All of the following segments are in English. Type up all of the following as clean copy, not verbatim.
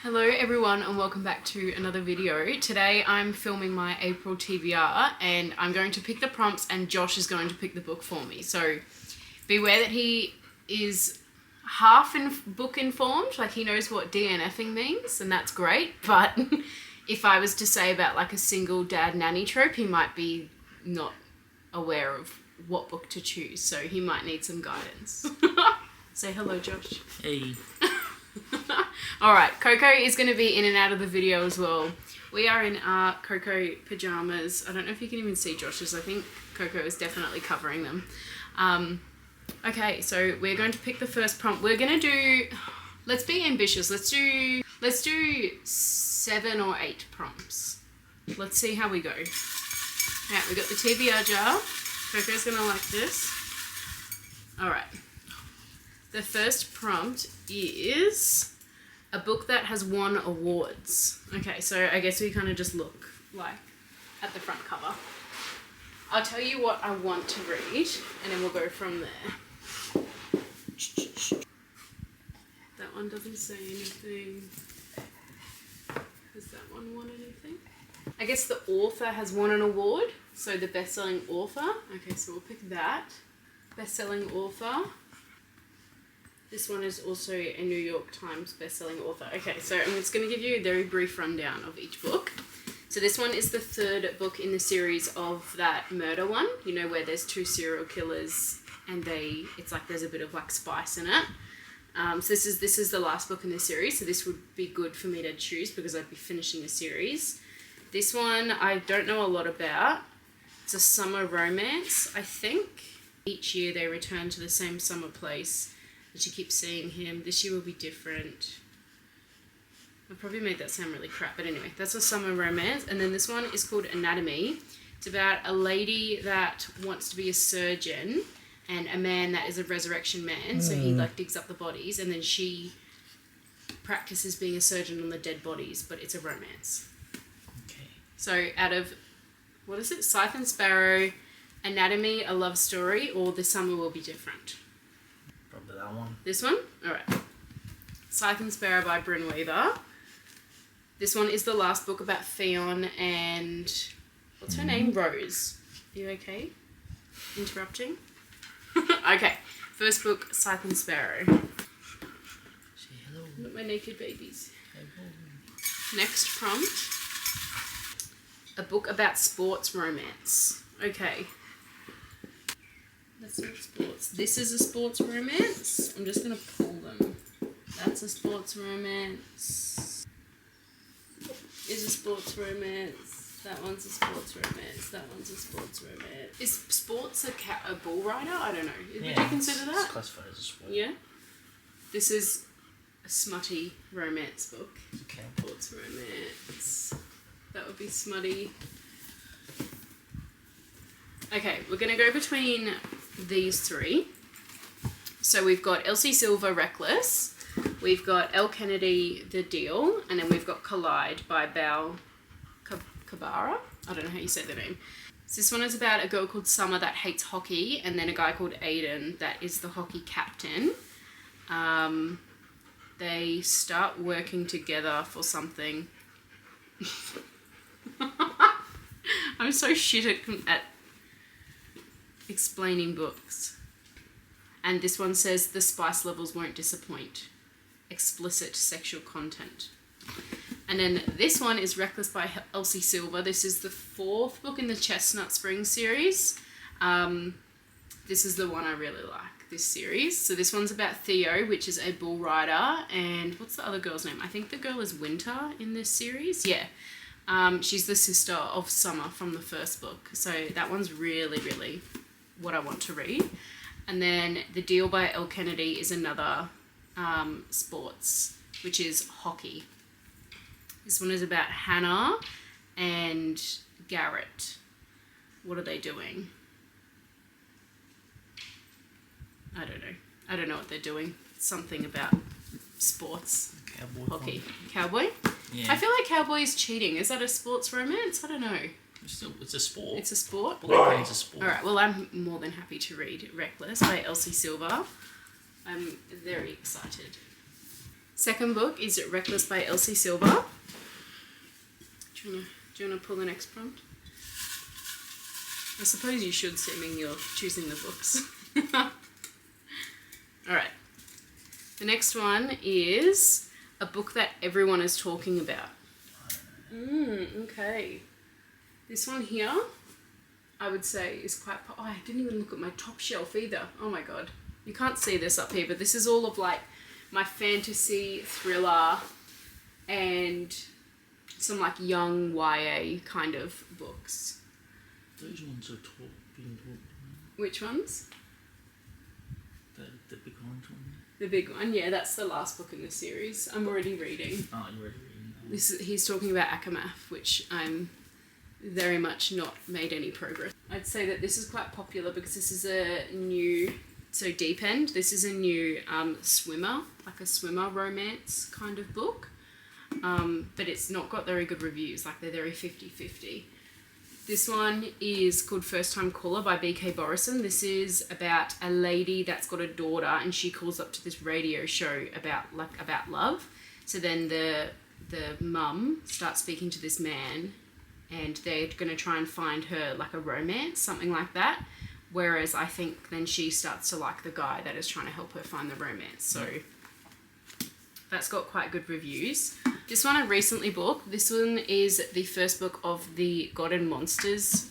Hello everyone and welcome back to another video. Today I'm filming my April TBR and I'm going to pick the prompts and Josh is going to pick the book for me. So beware that he is half book informed, like he knows what DNFing means and that's great, but if I was to say about like a single dad nanny trope, he might be not aware of what book to choose, so he might need some guidance. Say hello, Josh. Hey. Alright, Coco is going to be in and out of the video as well. We are in our Coco pyjamas. I don't know if you can even see Josh's. I think Coco is definitely covering them. Okay, so we're going to pick the first prompt. We're going to do... Let's be ambitious. Let's do 7 or 8 prompts. Let's see how we go. Alright, we got the TBR jar. Coco's going to like this. Alright. The first prompt is a book that has won awards. Okay, so I guess we kind of just look like at the front cover. I'll tell you what I want to read and then we'll go from there. That one doesn't say anything. Has that one won anything? I guess the author has won an award, so the best-selling author. Okay, so we'll pick that. Best-selling author. This one is also a New York Times best-selling author. Okay, so I'm just going to give you a very brief rundown of each book. So this one is the third book in the series of that murder one, you know, where there's 2 serial killers and it's like there's a bit of like spice in it. So this is the last book in the series, so this would be good for me to choose because I'd be finishing a series. This one I don't know a lot about. It's a summer romance, I think. Each year they return to the same summer place. She keeps seeing him. This year will be different. I probably made that sound really crap, but anyway, that's a summer romance. And then this one is called Anatomy. It's about a lady that wants to be a surgeon and a man that is a resurrection man. So he like digs up the bodies and then she practices being a surgeon on the dead bodies, but it's a romance. Okay. So out of, what is it? Scythe and Sparrow, Anatomy, A Love Story, or The Summer Will Be Different. Probably that one. This one? Alright. Scythe and Sparrow by Bryn Weaver. This one is the last book about Theon and... What's her name? Rose. Are you okay? Interrupting? Okay. First book, Scythe and Sparrow. Say hello. Look at my naked babies. Hello. Next prompt. A book about sports romance. Okay. That's not sports. This is a sports romance. I'm just going to pull them. That's a sports romance. Is a sports romance. That one's a sports romance. That one's a sports romance. Is sports a bull rider? I don't know. Would you consider that? It's classified as a sport. Yeah. This is a smutty romance book. Okay. Sports romance. That would be smutty. Okay, we're going to go between these 3. So we've got Elsie Silver, Reckless. We've got Elle Kennedy, The Deal. And then we've got Collide by Bal Kabara. I don't know how you say the name. So this one is about a girl called Summer that hates hockey. And then a guy called Aiden that is the hockey captain. They start working together for something. I'm so shit at explaining books. And this one says the spice levels won't disappoint. Explicit sexual content. And then this one is Reckless by Elsie Silver. This is the 4th book in the Chestnut Spring series. This is the one I really like, this series. So this one's about Theo, which is a bull rider. And what's the other girl's name? I think the girl is Winter in this series. Yeah. She's the sister of Summer from the first book. So that one's really, really what I want to read. And then The Deal by Elle Kennedy is another sports, which is hockey. This one is about Hannah and Garrett. What are they doing? I don't know. I don't know what they're doing. It's something about sports. Cowboy. Hockey. Cowboy? Yeah. I feel like cowboy is cheating. Is that a sports romance? I don't know. It's a sport. It's a sport? It's a sport. Alright, well I'm more than happy to read Reckless by Elsie Silver. I'm very excited. Second book is Reckless by Elsie Silver. Do you want to pull the next prompt? I suppose you should, seeming you're choosing the books. Alright. The next one is a book that everyone is talking about. Okay. This one here, I would say, is quite... Oh, I didn't even look at my top shelf either. Oh my god. You can't see this up here, but this is all of like my fantasy, thriller, and some like young YA kind of books. Those ones are being talked about. Which ones? The big orange one. The big one, yeah, that's the last book in the series. I'm already reading. Oh, you're already reading that. He's talking about Akamath, which I'm very much not made any progress. I'd say that this is quite popular because this is a new, so Deep End, this is a new swimmer, like a swimmer romance kind of book. But it's not got very good reviews, like they're very 50-50. This one is called First Time Caller by B.K. Borison. This is about a lady that's got a daughter and she calls up to this radio show about love. So then the mum starts speaking to this man and they're going to try and find her like a romance, something like that. Whereas I think then she starts to like the guy that is trying to help her find the romance. So that's got quite good reviews. This one I recently bought. This one is the first book of the God and Monsters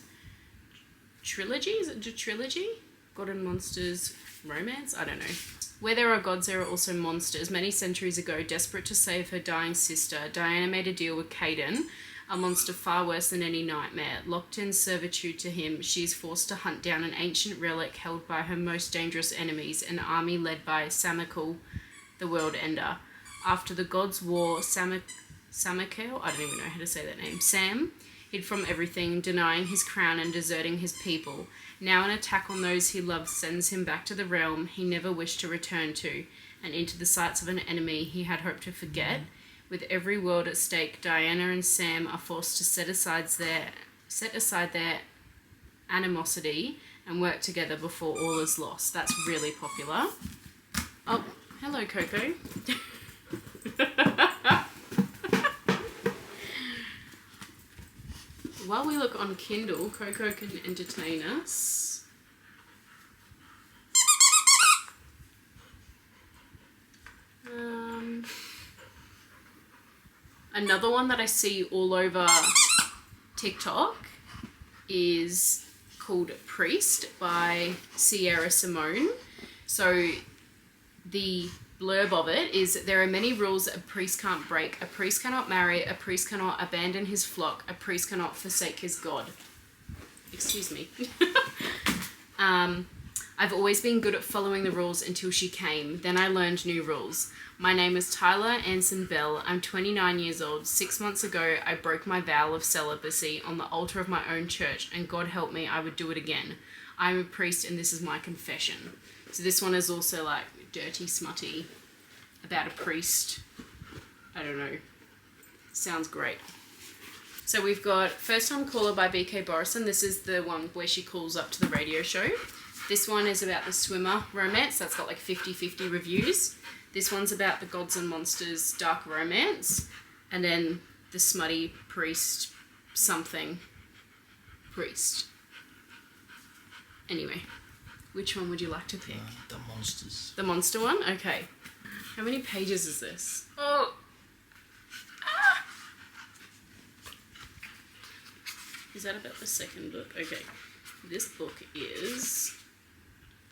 trilogy. Is it a trilogy? God and Monsters romance? I don't know. Where there are gods, there are also monsters. Many centuries ago, desperate to save her dying sister, Diana made a deal with Caden, a monster far worse than any nightmare. Locked in servitude to him, she is forced to hunt down an ancient relic held by her most dangerous enemies, an army led by Samakel, the world ender. After the gods' war, Samakel, I don't even know how to say that name, Sam, hid from everything, denying his crown and deserting his people. Now an attack on those he loves sends him back to the realm he never wished to return to, and into the sights of an enemy he had hoped to forget. With every world at stake, Diana and Sam are forced to set aside their animosity and work together before all is lost. That's really popular. Oh, hello, Coco. While we look on Kindle, Coco can entertain us. Another one that I see all over TikTok is called Priest by Sierra Simone. So the blurb of it is, there are many rules a priest can't break. A priest cannot marry. A priest cannot abandon his flock. A priest cannot forsake his God. Excuse me. I've always been good at following the rules until she came. Then I learned new rules. My name is Tyler Anson Bell. I'm 29 years old. 6 months ago, I broke my vow of celibacy on the altar of my own church, and God help me, I would do it again. I'm a priest and this is my confession. So this one is also like dirty, smutty, about a priest. I don't know. Sounds great. So we've got First Time Caller by B.K. Borison. This is the one where she calls up to the radio show. This one is about the swimmer romance. That's got like 50-50 reviews. This one's about the gods and monsters dark romance. And then the smutty priest something priest. Anyway, which one would you like to pick? The monsters. The monster one? Okay. How many pages is this? Oh! Ah! Is that about the second book? Okay. This book is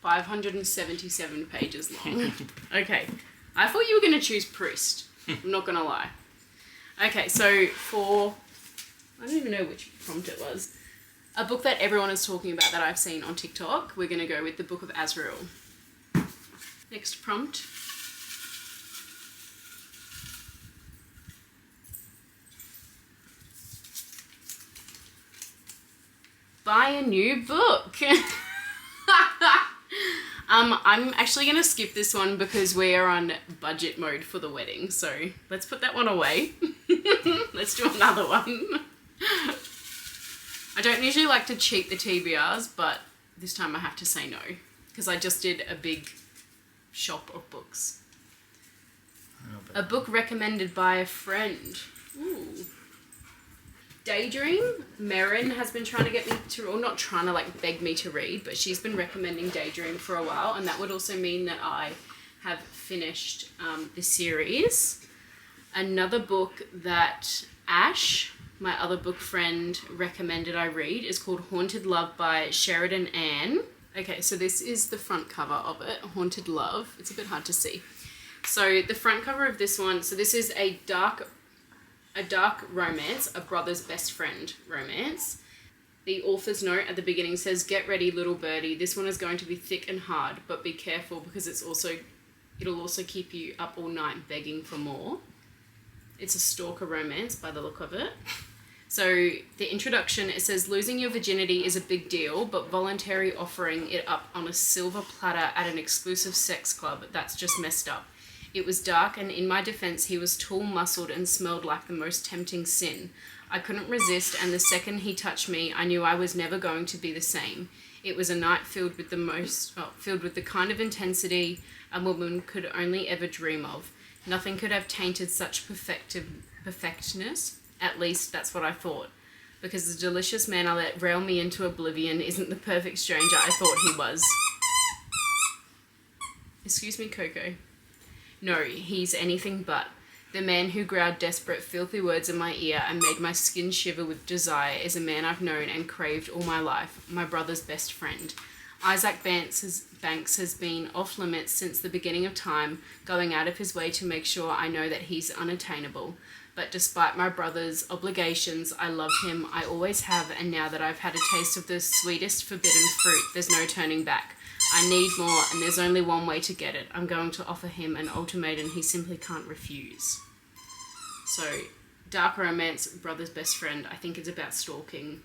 577 pages long. Okay. I thought you were going to choose Priest. I'm not going to lie. Okay, so for... I don't even know which prompt it was. A book that everyone is talking about that I've seen on TikTok, we're going to go with the Book of Azrael. Next prompt. Buy a new book. I'm actually going to skip this one because we are on budget mode for the wedding. So let's put that one away. Let's do another one. I don't usually like to cheat the TBRs, but this time I have to say no because I just did a big shop of books. bad. A book recommended by a friend. Ooh. Daydream. Merrin has been trying to get me to, or not trying to like beg me to read, but she's been recommending Daydream for a while, and that would also mean that I have finished the series. Another book that Ash, my other book friend, recommended I read is called Haunted Love by Sheridan Ann. Okay, so this is the front cover of it, Haunted Love. It's a bit hard to see. So the front cover of this one, so this is a dark romance, a brother's best friend romance. The author's note at the beginning says, "Get ready, little birdie. This one is going to be thick and hard, but be careful because it'll also keep you up all night begging for more." It's a stalker romance by the look of it. So the introduction, it says, "Losing your virginity is a big deal, but voluntary offering it up on a silver platter at an exclusive sex club, that's just messed up. It was dark, and in my defense, he was tall, muscled, and smelled like the most tempting sin. I couldn't resist, and the second he touched me, I knew I was never going to be the same. It was a night filled with the kind of intensity a woman could only ever dream of. Nothing could have tainted such perfectness. At least that's what I thought. Because the delicious man I let rail me into oblivion isn't the perfect stranger I thought he was." Excuse me, Coco. "No, he's anything but. The man who growled desperate, filthy words in my ear and made my skin shiver with desire is a man I've known and craved all my life, my brother's best friend. Isaac Banks has been off limits since the beginning of time, going out of his way to make sure I know that he's unattainable. But despite my brother's obligations, I love him, I always have, and now that I've had a taste of the sweetest forbidden fruit, there's no turning back. I need more, and there's only one way to get it. I'm going to offer him an ultimatum he simply can't refuse." So, dark romance, brother's best friend. I think it's about stalking,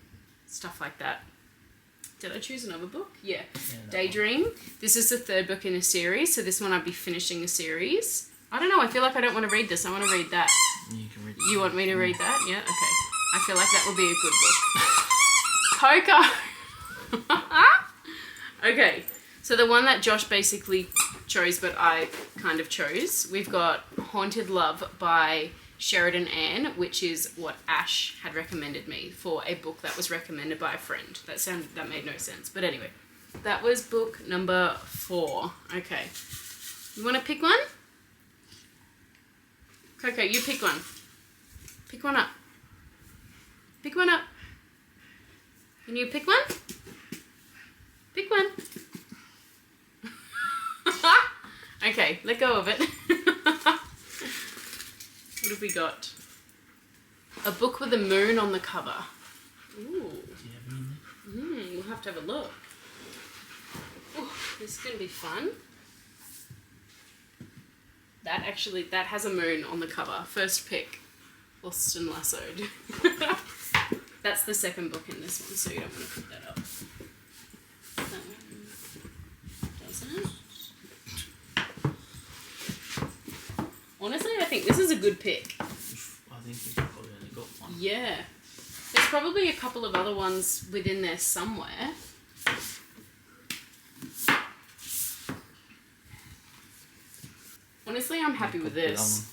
stuff like that. Did I choose another book? Yeah. Daydream. This is the third book in a series, so this one I'd be finishing a series. I don't know, I feel like I don't want to read this. I want to read that. You can read it. You want me to read that? Yeah? Okay. I feel like that would be a good book. Coco! Okay. So the one that Josh basically chose, but I kind of chose, we've got Haunted Love by Sheridan Ann, which is what Ash had recommended me for a book that was recommended by a friend. That made no sense. But anyway, that was book number 4. Okay. You want to pick one? Coco, you pick one. Pick one up. Pick one up. Can you pick one? Pick one. Okay, let go of it. What have we got? A book with a moon on the cover. Ooh. Do you have any in there? We'll have to have a look. Ooh, this is going to be fun. That has a moon on the cover. First pick, Lost and Lassoed. That's the second book in this one, so you don't want to put that up. Doesn't. Honestly, I think this is a good pick. I think you've probably only got one. Yeah. There's probably a couple of other ones within there somewhere. Honestly, I'm happy with this.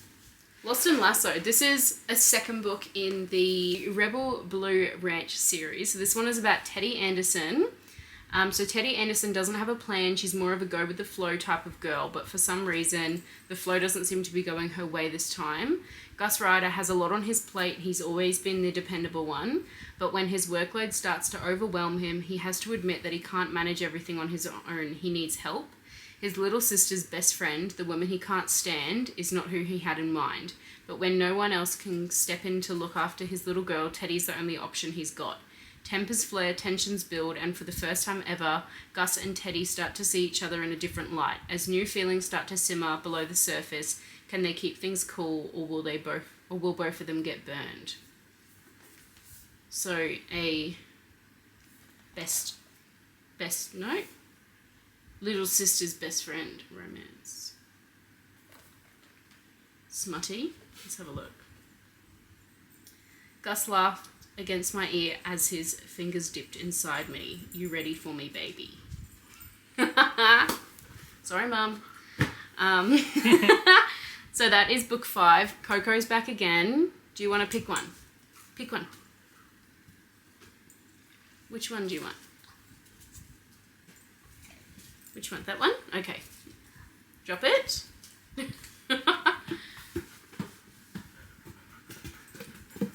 Lost and Lassoed. This is a second book in the Rebel Blue Ranch series. So this one is about Teddy Anderson. So Teddy Anderson doesn't have a plan. She's more of a go-with-the-flow type of girl, but for some reason, the flow doesn't seem to be going her way this time. Gus Ryder has a lot on his plate. He's always been the dependable one, but when his workload starts to overwhelm him, he has to admit that he can't manage everything on his own. He needs help. His little sister's best friend, the woman he can't stand, is not who he had in mind. But when no one else can step in to look after his little girl, Teddy's the only option he's got. Tempers flare, tensions build, and for the first time ever, Gus and Teddy start to see each other in a different light. As new feelings start to simmer below the surface, can they keep things cool, or will both of them get burned? So a little sister's best friend romance. Smutty. Let's have a look. Gus laughed against my ear as his fingers dipped inside me. You ready for me, baby? Sorry, Mum. So that is book 5. Coco's back again. Do you want to pick one? Pick one. Which one do you want? Which one? That one? Okay. Drop it. The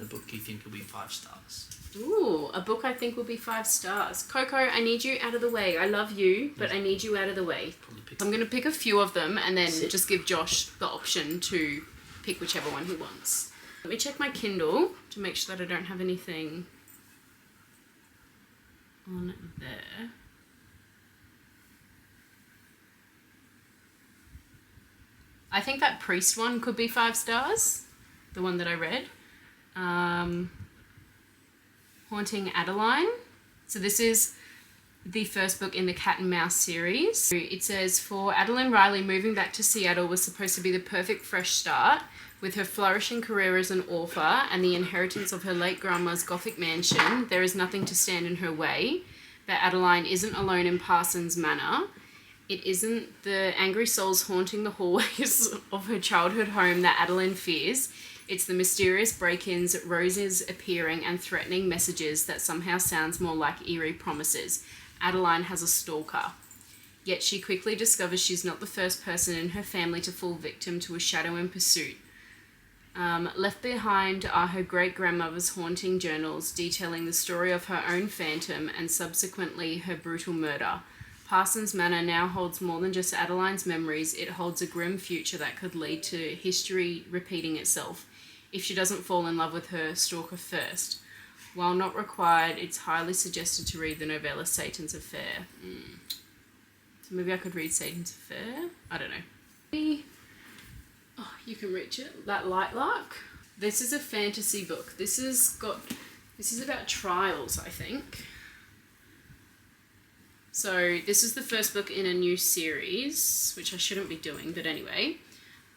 book you think will be 5 stars. Ooh, a book I think will be 5 stars. Coco, I need you out of the way. I love you, but I need you out of the way. I'm going to pick a few of them and then just give Josh the option to pick whichever one he wants. Let me check my Kindle to make sure that I don't have anything on there. I think that priest one could be 5 stars, the one that I read. Haunting Adeline. So this is the first book in the Cat and Mouse series. It says, for Adeline Riley, moving back to Seattle was supposed to be the perfect fresh start. With her flourishing career as an author and the inheritance of her late grandma's Gothic mansion, there is nothing to stand in her way. But Adeline isn't alone in Parsons Manor. It isn't the angry souls haunting the hallways of her childhood home that Adeline fears. It's the mysterious break-ins, roses appearing and threatening messages that somehow sounds more like eerie promises. Adeline has a stalker. Yet she quickly discovers she's not the first person in her family to fall victim to a shadow in pursuit. Left behind are her great-grandmother's haunting journals detailing the story of her own phantom and subsequently her brutal murder. Parsons Manor now holds more than just Adeline's memories. It holds a grim future that could lead to history repeating itself if she doesn't fall in love with her stalker first. While not required, it's highly suggested to read the novella Satan's Affair. So maybe I could read Satan's Affair? I don't know. Oh, you can reach it. That Light Lark. This is a fantasy book. This is about trials, I think. So this is the first book in a new series, which I shouldn't be doing, but anyway.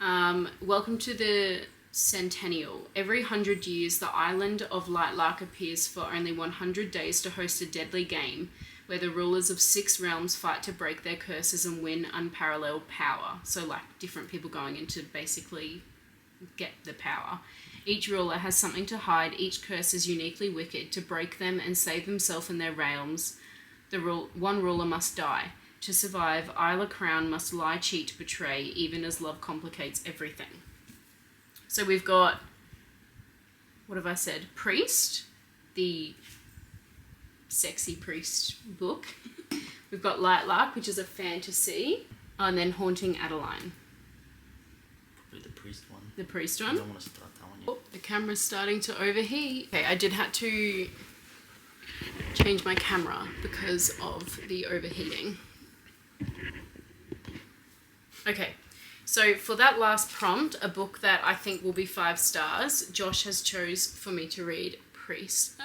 Welcome to the Centennial. Every 100 years, the island of Light Lark appears for only 100 days to host a deadly game where the rulers of 6 realms fight to break their curses and win unparalleled power. So like different people going in to basically get the power. Each ruler has something to hide. Each curse is uniquely wicked. To break them and save themselves and their realms, one ruler must die. To survive, Isla Crown must lie, cheat, betray, even as love complicates everything. So we've got, what have I said? Priest, the sexy priest book. We've got Light Lark, which is a fantasy, and then Haunting Adeline. Probably the priest one. The priest one? I don't want to start that one yet. Oh, the camera's starting to overheat. Okay, I did have to change my camera because of the overheating. Okay, so for that last prompt, a book that I think will be 5 stars, Josh has chose for me to read Priest.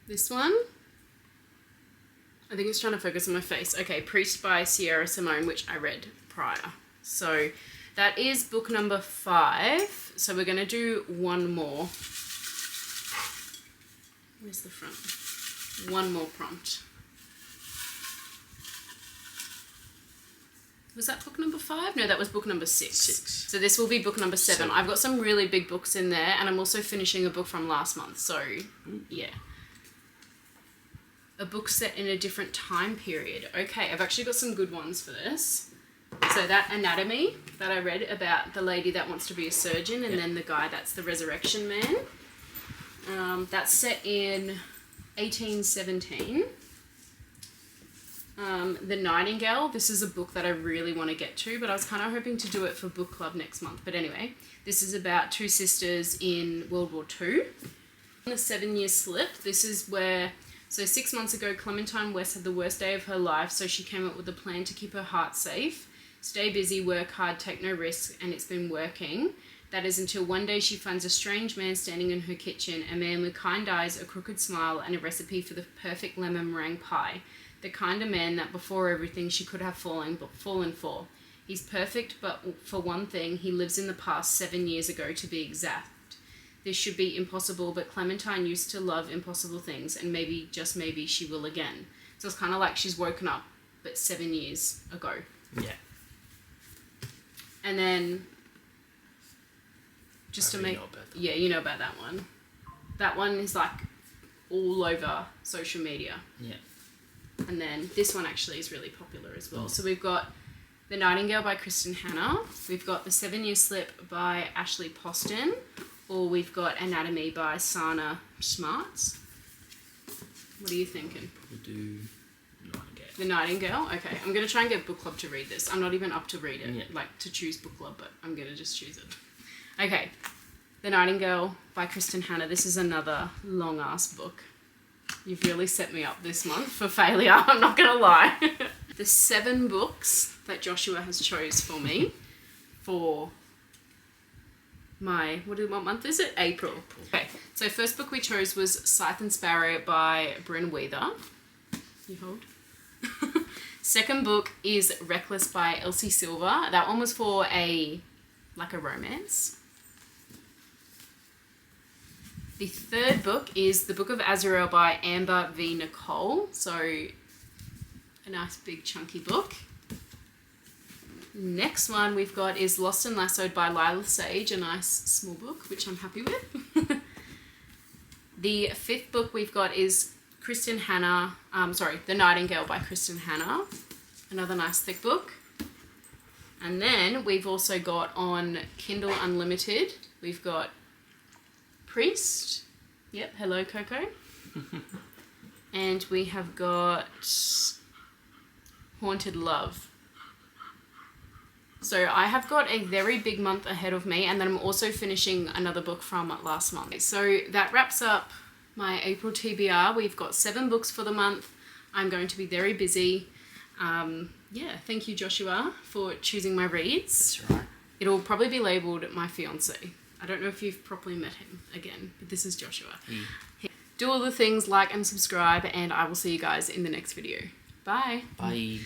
This one? I think it's trying to focus on my face. Okay, Priest by Sierra Simone, which I read prior. So that is book number 5. So we're going to do one more. Where's the front? One more prompt. Was that book number 5? No, that was book number 6. So this will be book number 7. I've got some really big books in there, and I'm also finishing a book from last month. So, yeah. A book set in a different time period. Okay, I've actually got some good ones for this. So that Anatomy that I read about the lady that wants to be a surgeon and then the guy that's the resurrection man. That's set in 1817. The Nightingale. This is a book that I really want to get to, but I was kind of hoping to do it for book club next month. But anyway, this is about 2 sisters in World War II. The 7-year slip. This is where... So 6 months ago, Clementine West had the worst day of her life, so she came up with a plan to keep her heart safe. Stay busy, work hard, take no risks, and it's been working. That is until one day she finds a strange man standing in her kitchen, a man with kind eyes, a crooked smile, and a recipe for the perfect lemon meringue pie. The kind of man that before everything she could have fallen for. He's perfect, but for one thing, he lives in the past 7 years ago to be exact. This should be impossible, but Clementine used to love impossible things, and maybe, just maybe, she will again. So it's kind of like she's woken up, but 7 years ago. Yeah. And then, just to make... know about that. Yeah, you know about that one. That one is like all over social media. Yeah. And then this one actually is really popular as well. So we've got The Nightingale by Kristen Hanna. We've got The 7-Year Slip by Ashley Poston. Or we've got Anatomy by Sana Smarts. What are you thinking? Probably do Nightingale. The Nightingale? Okay. I'm going to try and get book club to read this. I'm not even up to read it, Yeah. like to choose book club, but I'm going to just choose it. Okay. The Nightingale by Kristen Hanna. This is another long-ass book. You've really set me up this month for failure, I'm not going to lie. The 7 books that Joshua has chose for me for my, what month is it? April. Okay, so first book we chose was Scythe and Sparrow by Bryn Weather. You hold. Second book is Reckless by Elsie Silver. That one was for a romance. The third book is The Book of Azrael by Amber V. Nicole. So, a nice big chunky book. Next one we've got is Lost and Lassoed by Lila Sage, a nice small book, which I'm happy with. The fifth book we've got is The Nightingale by Kristen Hanna. Another nice thick book. And then we've also got on Kindle Unlimited, we've got Priest. Yep, hello Coco. And we have got Haunted Love. So I have got a very big month ahead of me, and then I'm also finishing another book from last month. So that wraps up my April TBR. We've got 7 books for the month. I'm going to be very busy. Yeah, thank you Joshua for choosing my reads. That's right. It'll probably be labelled My Fiance. I don't know if you've properly met him again, but this is Joshua. Do all the things, like and subscribe, and I will see you guys in the next video. Bye. Bye.